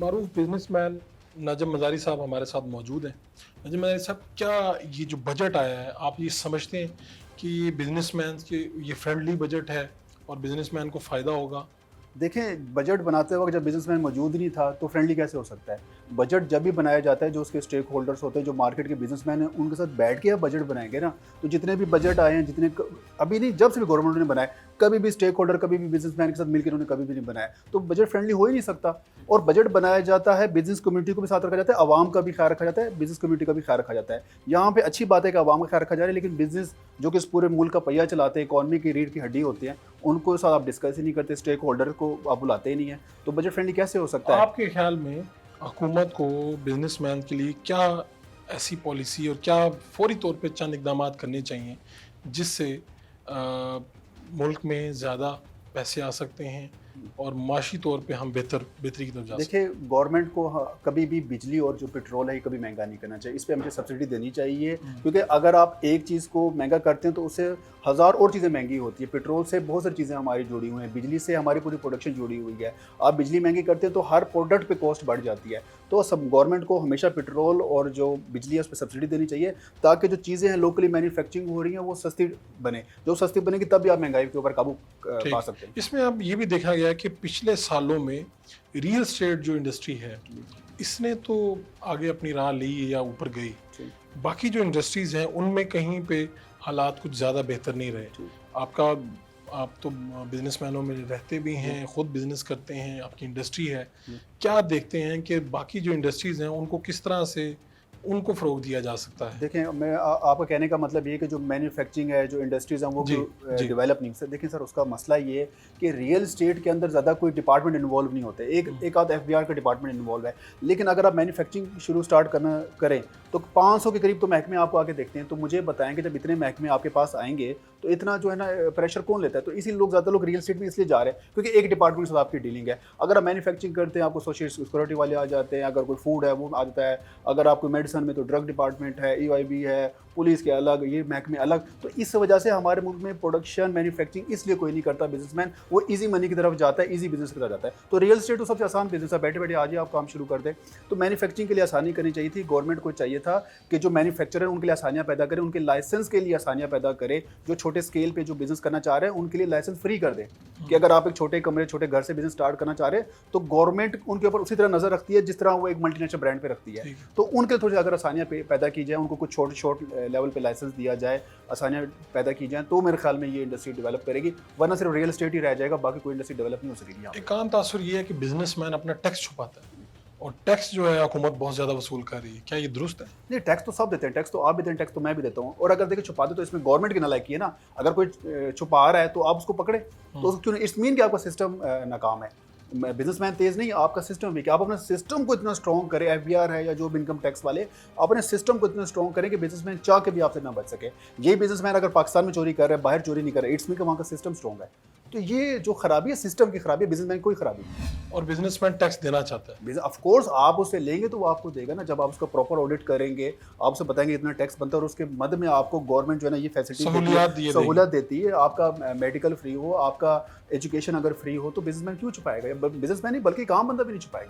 मारूफ businessman नजम मज़ारी साहब हमारे साथ मौजूद हैं। नजम मज़ारी साहब, क्या ये जो बजट आया है, आप ये समझते हैं कि ये बिजनेसमैन के ये फ्रेंडली बजट है और बिजनेसमैन को फ़ायदा होगा? देखें, बजट बनाते वक़्त जब बिज़नेसमैन मौजूद ही नहीं था, तो फ्रेंडली कैसे हो सकता है? बजट जब भी बनाया जाता है, जो उसके स्टेक होल्डर्स होते हैं, जो मार्केट के बिज़नेसमैन हैं, उनके साथ बैठ के आप बजट बनाएँगे ना। तो जितने भी बजट आए हैं, जितने क अभी नहीं, जब से भी गवर्नमेंट ने बनाए, कभी भी स्टेक होल्डर, कभी भी बिज़नेसमैन के साथ मिलके उन्होंने कभी भी नहीं बनाया। तो बजट फ्रेंडली हो ही नहीं सकता। और बजट बनाया जाता है, बिज़नेस कम्युनिटी को भी साथ रखा जाता है, अवाम का भी ख्याल रखा जाता है, बिज़नेस कम्युनिटी का भी ख्याल रखा जाता है। यहाँ पे अच्छी बात है कि अवाम का ख्याल रखा जा रहा है, लेकिन बिज़नेस जो कि इस पूरे मुल्क का पहिया चलाते हैं, इकॉनमी की रीढ़ की हड्डी होती हैं, उनको साथ आप डिस्कस ही नहीं करते, स्टेक होल्डर को आप बुलाते ही नहीं हैं। तो बजट फ्रेंडली कैसे हो सकता है? आपके ख्याल में हुकूमत को बिजनेसमैन के लिए क्या ऐसी पॉलिसी और क्या फौरी तौर पे चंद इकदामात करने चाहिए जिससे मुल्क में ज़्यादा पैसे आ सकते हैं और माशी तौर पे हम बेहतरी की तरफ जा सकते देखिए, गवर्नमेंट को कभी भी बिजली और जो पेट्रोल है, ये कभी महँगा नहीं करना चाहिए। इस पे हमें सब्सिडी देनी चाहिए, हैं? क्योंकि अगर आप एक चीज़ को महँगा करते हैं, तो उससे हज़ार और चीज़ें महँगी होती हैं। पेट्रोल से बहुत सारी चीज़ें हमारी जुड़ी हुई हैं, बिजली से हमारी पूरी प्रोडक्शन जुड़ी हुई है। आप बिजली महँगी करते हैं, तो हर प्रोडक्ट पे कॉस्ट बढ़ जाती है। तो सब गवर्नमेंट को हमेशा पेट्रोल और जो बिजली है, उस पे सब्सिडी देनी चाहिए, ताकि जो चीज़ें हैं लोकली मैन्युफैक्चरिंग हो रही हैं, वो सस्ती बने। जो सस्ती बनेगी, तभी आप महँगाई के ऊपर काबू पा ठीक। सकते हैं। इसमें अब ये भी देखा गया है कि पिछले सालों में रियल एस्टेट जो इंडस्ट्री है, जी, इसने तो आगे अपनी राह ली या ऊपर गई। जी, बाकी जो इंडस्ट्रीज़ हैं, उनमें कहीं पे हालात कुछ ज़्यादा बेहतर नहीं रहे। जी, आपका आप तो बिज़नेसमैनों में रहते भी जी, हैं, खुद बिज़नेस करते हैं, आपकी इंडस्ट्री है। जी। क्या देखते हैं कि बाकी जो इंडस्ट्रीज़ हैं, उनको किस तरह से उनको फ़रोग़ दिया जा सकता है? देखें, मैं आपका कहने का मतलब ये है कि जो मैन्युफैक्चरिंग है, जो इंडस्ट्रीज़ हैं, वो जी, क्यों जी। डेवलप नहीं सर, देखिए सर, उसका मसला ये है कि रियल एस्टेट के अंदर ज़्यादा कोई डिपार्टमेंट इन्वॉल्व नहीं होते। एक हुँ, एक आध एफबीआर का डिपार्टमेंट इन्वॉल्व है। लेकिन अगर आप मैन्युफैक्चरिंग शुरू स्टार्ट करना करें, तो 500 के करीब तो महकमे आपको आके देखते हैं। तो मुझे बताएँ कि जब इतने महकमे आपके पास आएँगे, तो इतना जो है ना प्रेशर कौन लेता है? तो इसी लोग, ज़्यादा लोग रियल एस्टेट में इसलिए जा रहे हैं, क्योंकि एक डिपार्टमेंट के साथ आपकी डीलिंग है। अगर आप मैन्युफैक्चरिंग करते हैं, आपको सोशल सिक्योरिटी वाले आ जाते हैं, अगर कोई फूड है, वो आ जाता है, अगर आपको मेडिसिन में तो ड्रग डिपार्टमेंट है, ईओआईबी है, पुलिस के अलग, ये महकमे अलग। तो इस वजह से हमारे मुल्क में प्रोडक्शन, मैन्युफैक्चरिंग इसलिए कोई नहीं करता बिज़नेसमैन, वो ईज़ी मनी की तरफ जाता है, ईज़ी बिज़नेस की तरफ जाता है। तो रियल एस्टेट तो सबसे आसान बिज़नेस है, बैठे-बैठे आज ही आप काम शुरू कर दें। तो मैन्युफैक्चरिंग के लिए आसानी करनी चाहिए थी, गवर्नमेंट को चाहिए था कि जो मैन्युफैक्चरर हैं, उनके लिए आसानियाँ पैदा करें, उनके लाइसेंस के लिए आसानियाँ पैदा करें। जो छोटे स्केल पे जो बिज़नेस करना चाह रहे हैं, उनके लिए लाइसेंस फ्री कर दें, कि हुँ, अगर आप एक छोटे कमरे, छोटे घर से बिज़नेस स्टार्ट करना चाह रहे हैं, तो गवर्नमेंट उनके ऊपर उसी तरह नज़र रखती है, जिस तरह वो एक मल्टीनेशनल ब्रांड पे रखती है। ठीक है। तो उनके लिए थोड़ी अगर आसानियाँ पैदा की जाए, उनको कुछ शॉर्ट लेवल पे लाइसेंस दिया जाए, आसानियाँ पैदा की जाएँ, तो मेरे ख्याल में ये इंडस्ट्री डेवलप करेगी, वरना सिर्फ रियल एस्टेट ही रह जाएगा, बाकी कोई इंडस्ट्री डेवलप नहीं हो सकेगी यहाँ पे। एक आम तासुर ये है कि बिज़नेसमैन अपना टैक्स छुपाता है और टैक्स जो है हुकूमत बहुत ज़्यादा वसूल कर रही है। क्या ये दुरुस्त है? नहीं, टैक्स तो सब देते हैं, टैक्स तो आप भी देते हैं, टैक्स तो मैं भी देता हूँ। और अगर देखिए छुपाते, तो इसमें गवर्नमेंट की नालायकी है ना। अगर कोई छुपा रहा है, तो आप उसको पकड़े, तो हुँ, उसको क्यों नहीं? इट्स मीन कि आपका सिस्टम नाकाम है। बिजनेसमैन तेज नहीं, आपका सिस्टम वीक है। आप अपने सिस्टम को इतना स्ट्रॉन्ग करें, एफबीआर है या जो भी इनकम टैक्स वाले, अपने सिस्टम को इतना स्ट्रॉन्ग करें कि बिजनेसमैन चाह के भी आपसे ना बच सके। ये बिजनेसमैन अगर पाकिस्तान में चोरी कर रहा है, बाहर चोरी नहीं कर रहा है, इट्स मीन कि वहाँ का सिस्टम स्ट्रॉन्ग है। तो ये जो खराबी है, सिस्टम की खराबी है, बिजनेसमैन की कोई खराबी नहीं है। और बिज़नेसमैन टैक्स देना चाहता है। ऑफ कोर्स आप उससे लेंगे, तो वो आपको देगा ना, जब आप उसका प्रॉपर ऑडिट करेंगे, आप उसे बताएंगे इतना टैक्स बनता है, और उसके मद में आपको गवर्नमेंट जो है ना ये फैसिलिटी देती है, सहूलियात दिए देगी। सहूलत देती है, आपका मेडिकल फ्री हो, आपका एजुकेशन अगर फ्री हो, तो बिजनेसमैन क्यों छुपाएगा? बिजनेसमैन ही बल्कि एक आम बंदा भी नहीं छुपाएगा।